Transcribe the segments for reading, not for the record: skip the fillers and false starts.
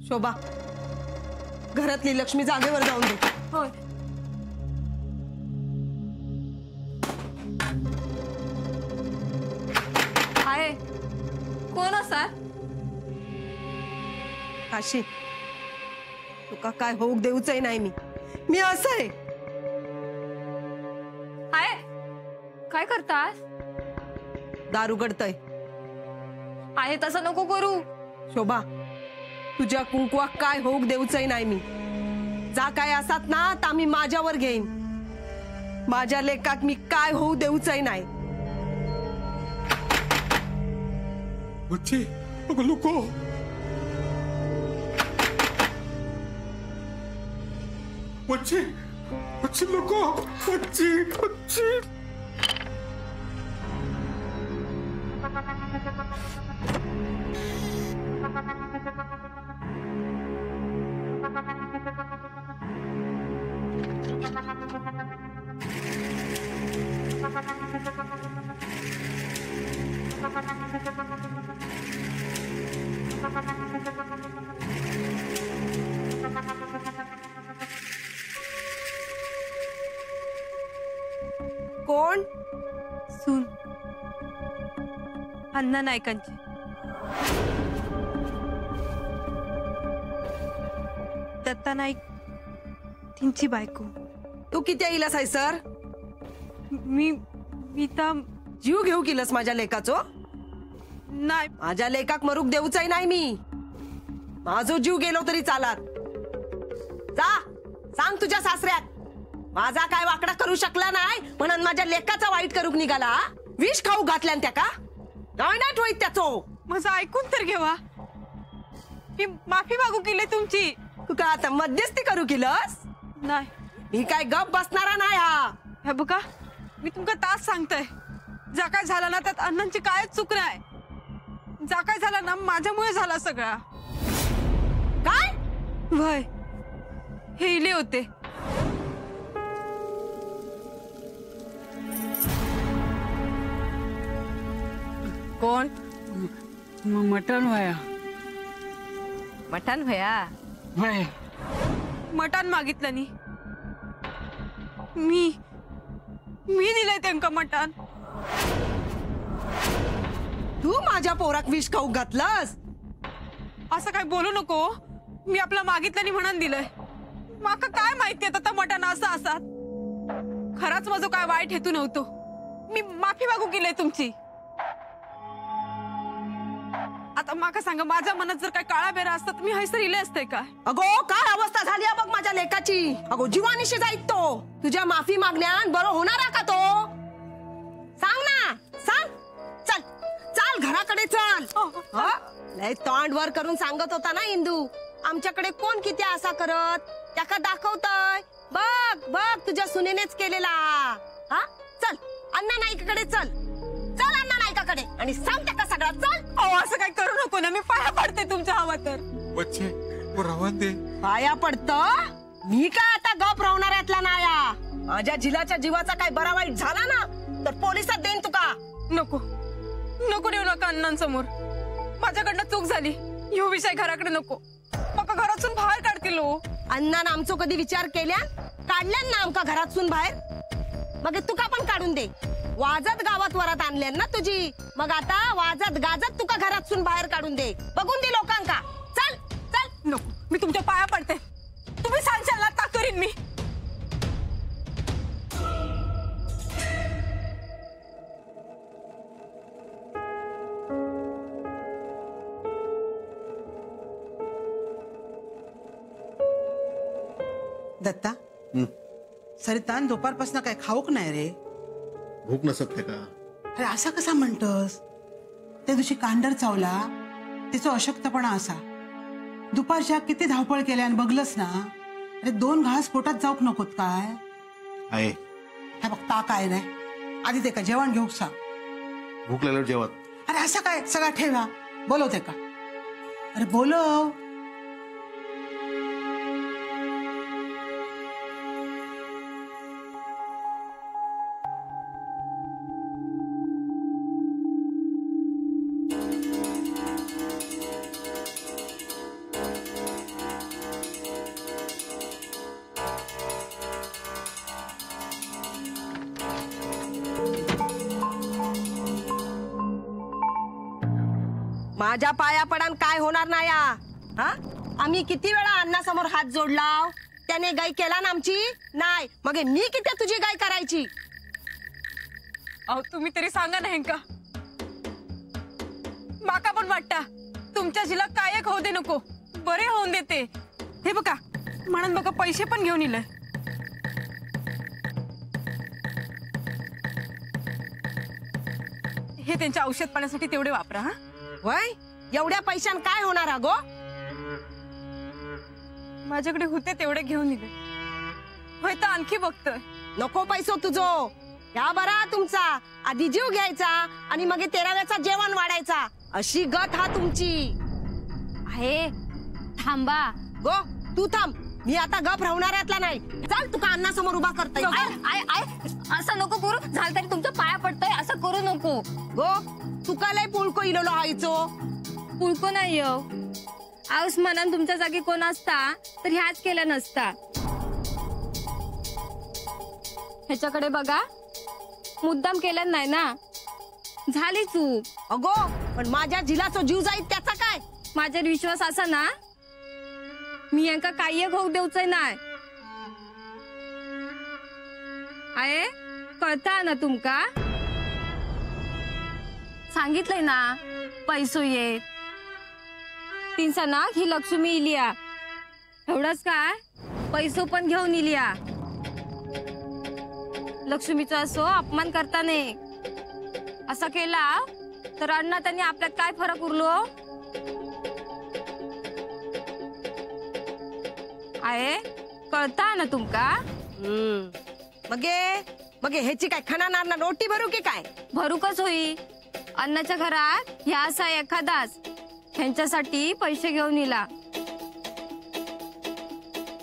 शोभा, घरातली लक्ष्मी जागेवर जाऊन दे. होय. आहे कोण असा? काशी, तुका काय होऊक देऊचंय नाही मी असं आहे. आहे काय करतास? दारू गडतय. आहे तसं नको करू. शोभा, तुझ्या कुंकुवा काय होऊक देऊचंय नाही मी. जा काय असात ना ता मी माझ्यावर घेईन. माझ्या लेकाक मी काय होऊ देऊचंय नाही. बच्ची, अगं नको. बच्ची, बच्ची नको. बच्ची, बच्ची. कोण? सून अण्णा नायकांची. दत्ता नाईक त्यांची बायको. तू किती येईलस आहे सर? मी तर जीव घेऊ केलंस माझ्या लेकाचो? नाही. माझ्या लेकाक मरूक देऊचाय नाही मी. माझो जीव गेलो तरी चालात. जा सांग तुझ्या सासऱ्यात माझा काय वाकडा करू शकला नाही म्हणून माझ्या लेकाचा वाईट करूक निघाला. विष खाऊ घातल्यान त्या का नाही ठोईत त्याचो. माझं ऐकून तर घेवा. मी माफी मागू केली तुमची. तू का आता मध्यस्थी करू केलंस? नाही. मी काय गप बसणारा नाही. हे बघा, मी तुमका तास सांगतोय. जा काय झाला ना त्यात अण्णांची काय चूक नाही. जा काय झाला ना माझ्यामुळे झाला सगळा. काय? वय हे इले होते. कोण? मटण व्हाया. मटण भया. व्हाय. मटण मागितलं नी. मी दिलंय त्यांका मटण. तू माझ्या पोराक विष खाऊ घातलंस? असं काय बोलू नको. मी आपला मागितलं नी म्हणून दिलंय. माका काय माहिती आता मटण असं असात. खरंच माझं काय वाईट हेतू नव्हतो. मी माफी मागू केलीय तुमची. आता माका सांगा, माझ्या मनात जर काय काळा बेरा असता तर मी हैसर इले असते काय? अगो काय अवस्था झाली बघ माझ्या लेकाची. अगो जीवानिशी जाईत तो. तुझ्या माफी मागण्यान बरं होणार का तो? सांग ना, सांग. चल चल घराकडे चल. लय तोंड वर करून सांगत होता ना इंदू, आमच्याकडे कोण किती आशा करत त्याका दाखवतय. बघ बघ तुझ्या सुनेनेच केलेला. हा चल अण्णा नाईकाकडे चल. चल अण्णा नाईकाकडे आणि सांग त्याका सगळा. चल. असं काय करू नको ना. मी पाया पडते तुमच्या हवा तर. बच्चे, वो रवान दे. पाया पडत? मी काय आता गप राहणाऱ्यातला नाया. माझ्या झिलाच्या जीवाचा काय बरा वाईट झाला ना तर पोलिसात देईन तुका. नको नको देऊ नका अण्णांसमोर. माझ्याकडनं चूक झाली. ह्यो विषय घराकडे नको. मका घरातून बाहेर काढतील. अण्णान आमचो कधी विचार केल्या काढल्यान ना आमका घरातून बाहेर? मग तुका पण काढून दे. वाजत गावात वरात आणल्यान ना तुझी. मग आता वाजत गाजत तुका घरातून बाहेर काढून दे. बघून दे लोकांका. चल चल. नको, मी तुमच्या पाया पडते. तुम्ही सांगशाल ना ता करीन मी. दत्ता, सरितान दुपारपासून काय खाऊक नाही रे. भूक नसत का? अरे असा कसा म्हणतोस? त्या दिवशी कांडर चावला तिचा अशक्तपणा असा. दुपारच्या किती धावपळ केल्या आणि बघलंस ना. अरे 2 घास पोटात जाऊक नकोत काय? आहे हे बघ ता काय नाही. आधी ते का जेवण घेऊक सांग. भूक लागल्यावर जेवत. अरे असं काय सगळा ठेवा. बोलवते का? अरे बोलव. माझ्या पाया पडान काय होणार नाही हा. आम्ही किती वेळा अण्णासमोर हात जोडलाव, त्याने गाय केला ना आमची नाही, मग मी किती तुझी गाय करायची. अहो तुम्ही तरी सांगा नाही का, माका पण वाटता तुमच्या जिला काय एक होऊ दे नको, बरे होऊन देते. हे बघा म्हणून बघा पैसे पण घेऊन इले. हे त्यांच्या औषध पाण्यासाठी तेवढे वापरा. हा वय एवढ्या पैशान काय होणार अगो. माझ्याकडे होते तेवढे घेऊन इले. होय तर आणखी बघतोय. नको पैसो तुझो या बरा तुमचा, आधी जीव घ्यायचा आणि मग 13व्याचा जेवण वाढायचा, अशी गत हा तुमची आहे. थांबा गो. तू थांब, मी आता गप राहणाऱ्यातला नाही. चल तुका अण्णासमोर उभा करता येईल. आय आय असं नको करू. झालं तरी तुमच्या पाया पडतंय, असं करू नको. गो तुका लय पुळको इलोलो हायचो. पुळको नाही हो. आऊस मनान तुमच्या जागी कोण असता तर ह्याच केलं नसता. ह्याच्याकडे बघा, मुद्दाम केलं नाही ना, झाली चूक. अगो पण माझ्या जिलाचो जीव जाईल त्याचा काय. माझ्यावर विश्वास असा ना, मी यांका काही एक होऊ देऊचंय नाही. आहे कळता ना तुमका, सांगितलंय ना पैसो ये तीनसा ना ही लक्ष्मी इलिया. एवढंच काय, पैसो पण घेऊन इलिया. लक्ष्मीचा असो अपमान करता नाही. असा केला तर अण्णा त्यांनी आपल्यात काय फरक उरलो. आहे कळता ना तुमका. मगे ह्याची काय खाणार ना रोटी भरू की काय. भरूकच होई. अण्णाच्या घरात ह्या असा एखादाच ह्यांच्यासाठी पैसे घेऊन इला.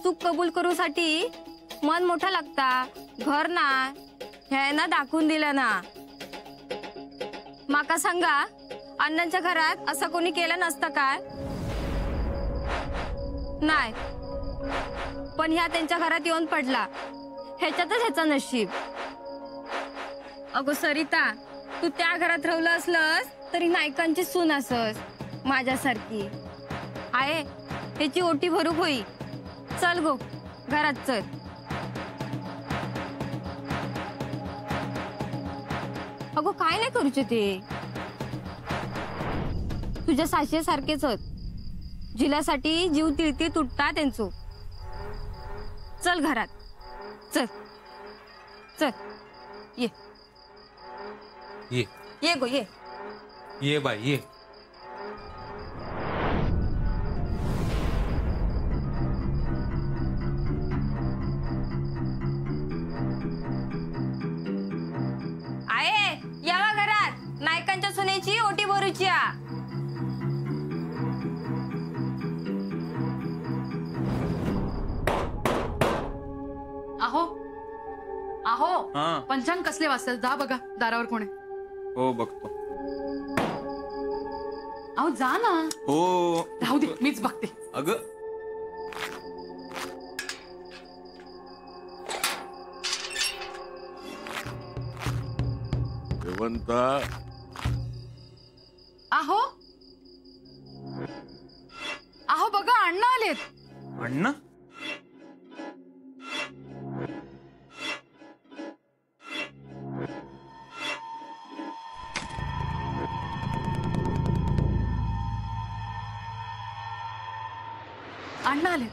चूक कबूल करूसाठी मन मोठा लागता, घर ना ह्यांना दाखवून दिलं ना. माका सांगा, अण्णांच्या घरात असं कोणी केलं नसतं काय. नाही, पण ह्या त्यांच्या घरात येऊन पडला, ह्याच्यातच ह्याचं नशीब. अगो सरिता, तू त्या घरात राहिलं असलंस तरी नायकांची सून असस माझ्यासारखी. आहे ह्याची ओटी भरूक होई. चल गो घरात चल. अगो काय नाही करूचे ते, तुझ्या साशे सारखेच जिल्यासाठी जीव तिळती तुटता त्यांचो. चल घरात चल. चल ये ये ये गो ये. ये बाई ये. आहे यावा घरात, नायकांच्या सुनेची ओटी भरूची. आहो आहो, हा. पंचांग कसले वाचतात, जा बघा दारावर कोण आहे. हो बघतो. अहो जा ना. हो राहू दे, मीच बघते. अगं जेवंता. आहो आहो बघा, अण्णा आलेत. अण्णा. अण्णा आलेत.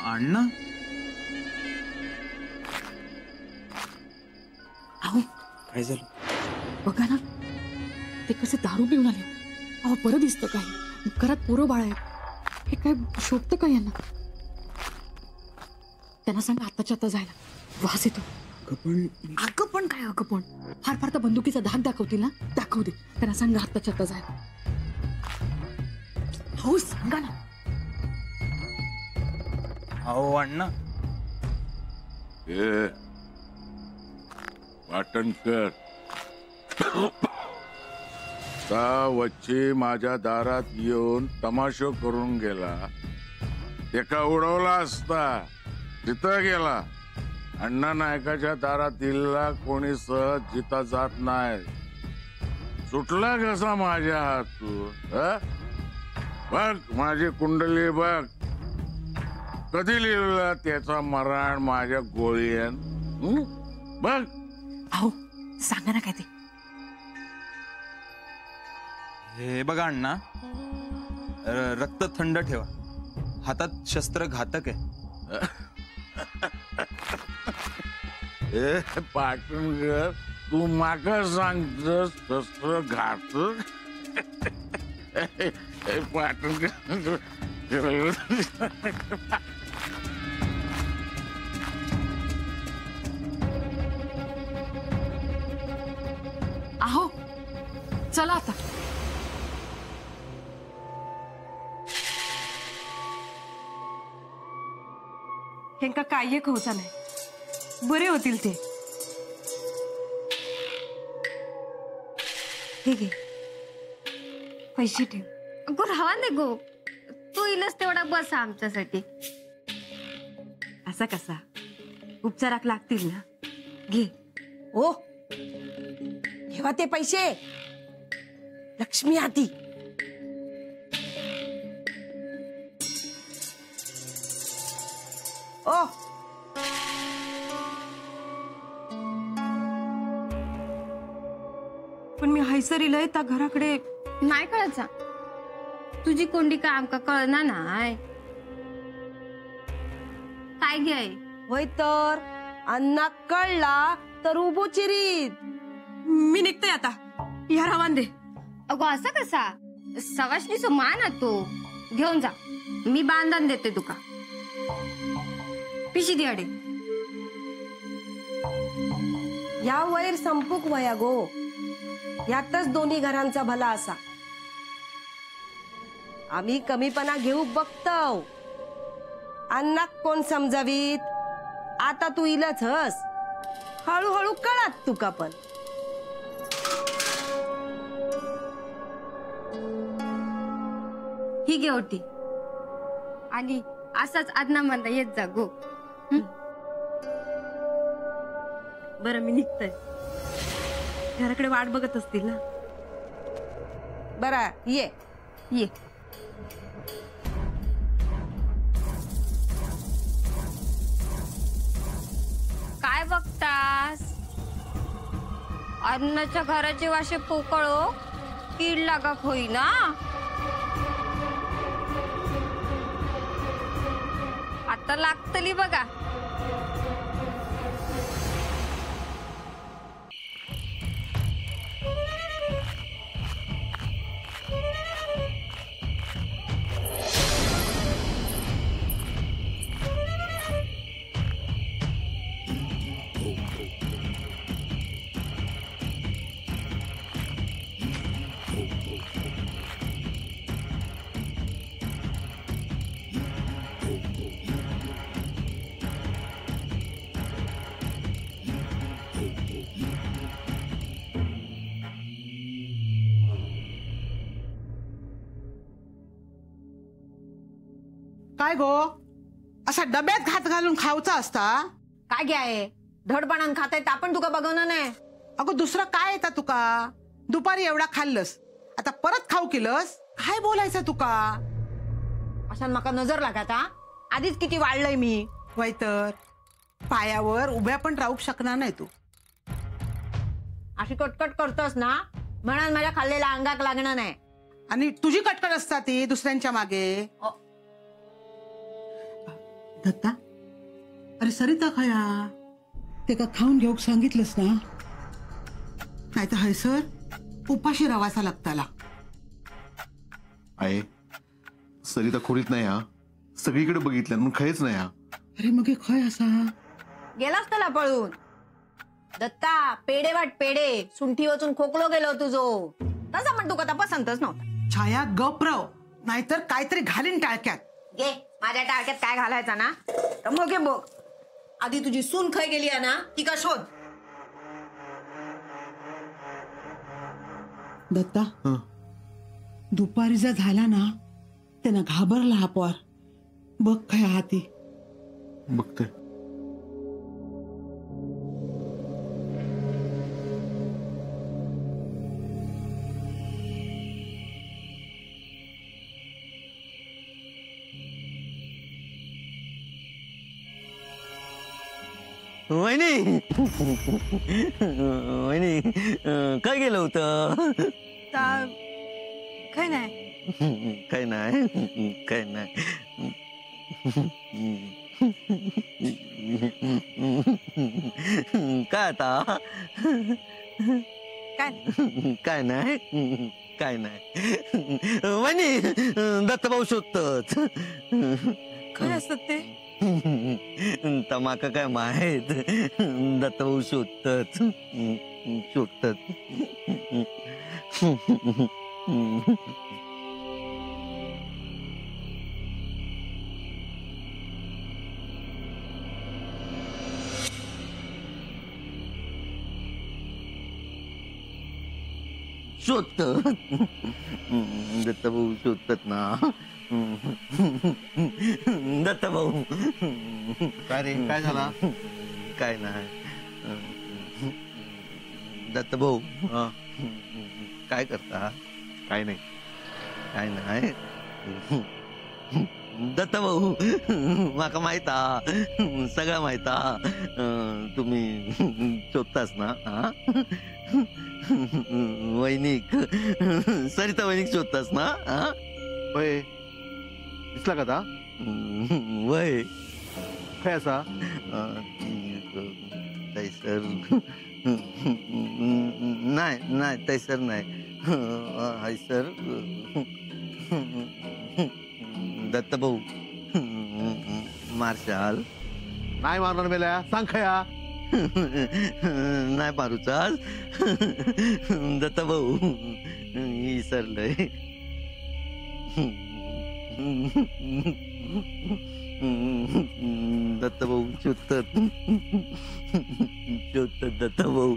अण्णा. अहो काय झालं. बघा ना, ते कसे दारू पिऊन आले. अहो बरं दिसतं काही, घरात पोरं बाळ आहेत. हे काय शोभतं का यांना. त्यांना सांगा आताच्या आता जायला, वास येतो. अगं पण काय, अगं पण फार फार तर बंदुकीचा धाक दाखवतील ना, दाखवू दे. त्यांना सांगा आताच्या आता जायला. हो सांगा ना. अहो अण्णा. हे वाटणकर वच्ची माझ्या दारात येऊन तमाशो करून गेला. एका उडवला असता तिथं गेला. अण्णा नायकाच्या दारात इल्ला कोणी सहज जिता जात नाही. सुटला कसा माझ्या हातून? हं? बघ माझी कुंडली बघ, कधी लिहिलेला त्याचा मरण माझ्या गोळीन. बघ. अहो सांगा ना काय ते. हे बघा अण्णा, रक्त थंड ठेवा, हातात शस्त्र घातक आहे. ए पाटणकर, तू माका सांगतस शस्त्र घातक? पाटणकर अहो चला आता. हेंका काय एक होचा नाही, बरे होतील ते. हे घे पैसे ठेव. अगो राहा दे गो, तू इलच तेवढा बसा आमच्यासाठी. असा कसा, उपचाराक लागतील ना, घे. ओ ठेवा ते पैसे, लक्ष्मी हाती. ओ पण मी हैसर इलय त्या घराकडे. नाही कळचा, तुझी कोंडी काय आमका कळना नाय. काय घे वय तर अन्ना कळला तर उभो चिरीत. मी निघते आता, या रावान दे. अगो असा कसा, सवाशनीचो मान तो घेऊन जा, मी बांधून देते तुका. पिशी दे अडे. या वैर संपूक वया गो, यातच दोन्ही घरांचा भला असा. आम्ही कमीपणा घेऊ बघतो, अन्ना कोण समजावीत. आता तू इलच हस, हळूहळू कळत तुका. पण ही घे ओटी, आणि असाच आदना म्हणता येत जा गो. बरं मी निघतय, घराकडे वाट बघत असतील ना. बरं ये ये. काय बघतास? अन्नाच्या घराचे वाशे पोकळो, कीड लागाक होईना. आता लागतली बघा. काय गो, असा डब्यात घात घालून खाऊचा असता? काय घ्या आहे, धडपणान खाताय आपण तुका बघवणार नाही. अगो दुसरं काय येता तुका? दुपारी एवढा खाल्लस, आता परत खाऊ केलंस. काय बोलायचं तुका? अशान माका नजर लागात हा. आधीच किती वाढलंय मी. वय तर पायावर उभ्या पण राहू शकणार नाही तू. अशी कटकट करतोस ना, म्हणून माझ्या खाल्लेल्या अंगाक लागणार नाही. आणि तुझी कटकट असता ती दुसऱ्यांच्या मागे. दत्ता, अरे सरिता खया ते का खाऊन घेऊ सांगितलंस ना, नाही तर हैसर उपाशी रवासा लागताला. आहे सरिता खोलीत नाही हा, सगळीकडे बघितलं म्हणून खयच नाही हा. अरे मग हे खय असा गेलास त्याला पळून. दत्ता पेढे वाट पेढे, सुंठी वाचून खोकलो गेलो तुझो. तसा म्हण तुका पसंतच नव्हता. छाया गप्र, नाहीतर काहीतरी घालीन टाळक्यात. घे माझ्या टाळक्यात काय घालायचा ना, तर मग घे बघ. आधी तुझी सून खय गेली आहे ना, ती का शोध. दत्ता, दुपारीचा झाला ना त्यानं घाबरला हा पोर. बघ खया हाती. बघते. वहिनी वहिनी काय गेलं होतं? काय नाही. काय नाही काय नाही. काय आता? काय नाही काय नाही. वहिनी दत्तभाऊ शोधतात. काय असतात ते? तमाका काय माहित. दत्तभाऊ शोधतात शोधतात. शोधतात. दत्तभाऊ शोधतात ना. दत्तभाऊ. काय रे काय झाला? काय नाही. दत्तभाऊ काय करता? काय नाही काय नाही. दत्तभाऊ माका माहिता सगळं माहिता. तुम्ही शोधतास ना. वैनिक सरिता वैनिक शोधतास ना. वय दिसला का आता? वय काय असा? तैसर नाही नाही तैसर नाही. हैसर दत्तभाऊ मार्शाल. नाही मारणार मेल्या सांग खया. नाही मारूचास. दत्तभाऊ विसरलंय. दत्तभाऊ शोधतात शोधतात दत्तभाऊ.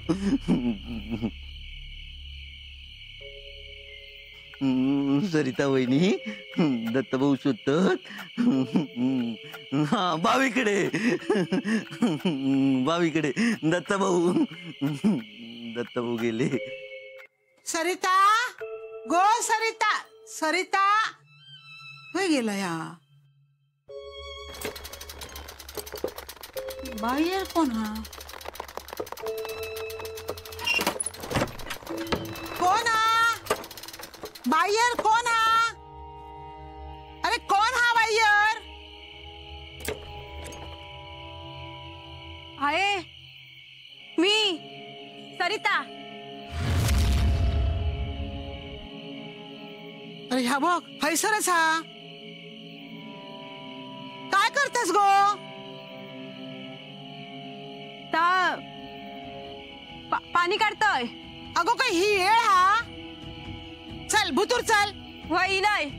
सरिता वहिनी दत्तभाऊ शोधतात. हा बावीकडे बावीकडे दत्तभाऊ. दत्तभाऊ गेले. सरिता गो सरिता सरिता होय गेला या. बाहेर कोण हा? कोण हा? बाहेर कोण हा? अरे कोण हा बाहेर? आहे मी सरिता. अरे ह्या बघ हैसरच हा. काय करतेस गो? पाणी काढतोय. अगो काय ही येळ हा? चल भुतूर चल. वहिलाय.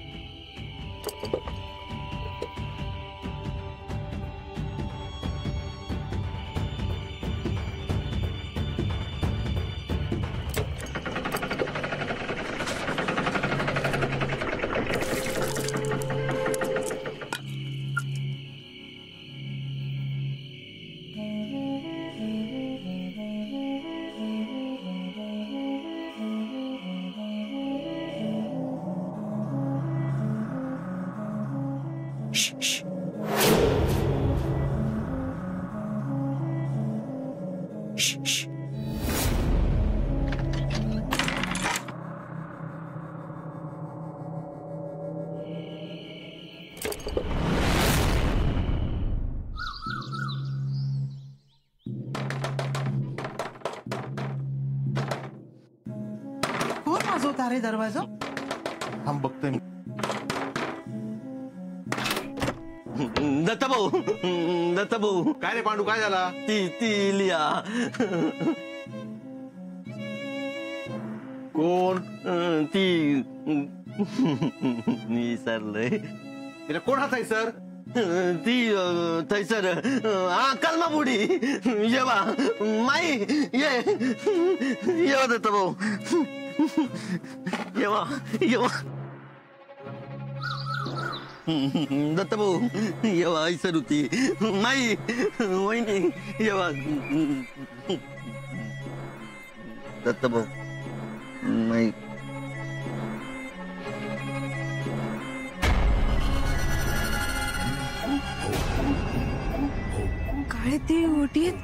कोण वाजवता रे दरवाजा? थांब बघतोय मी. दत्तभाऊ दत्तभाऊ. काय रे पांडू काय झाला? ती लिया. कोण? ती विसरलंय. तिला कोण हात आहे सर? ती थैसर कलमा बुडी. येवा माई ये येवा दत्तभाऊ. येवा येवा दत्तभाऊ. येवा ऐसर होती माई वहिनी. येवा दत्तभाऊ माई. काय अरे ते ओटीत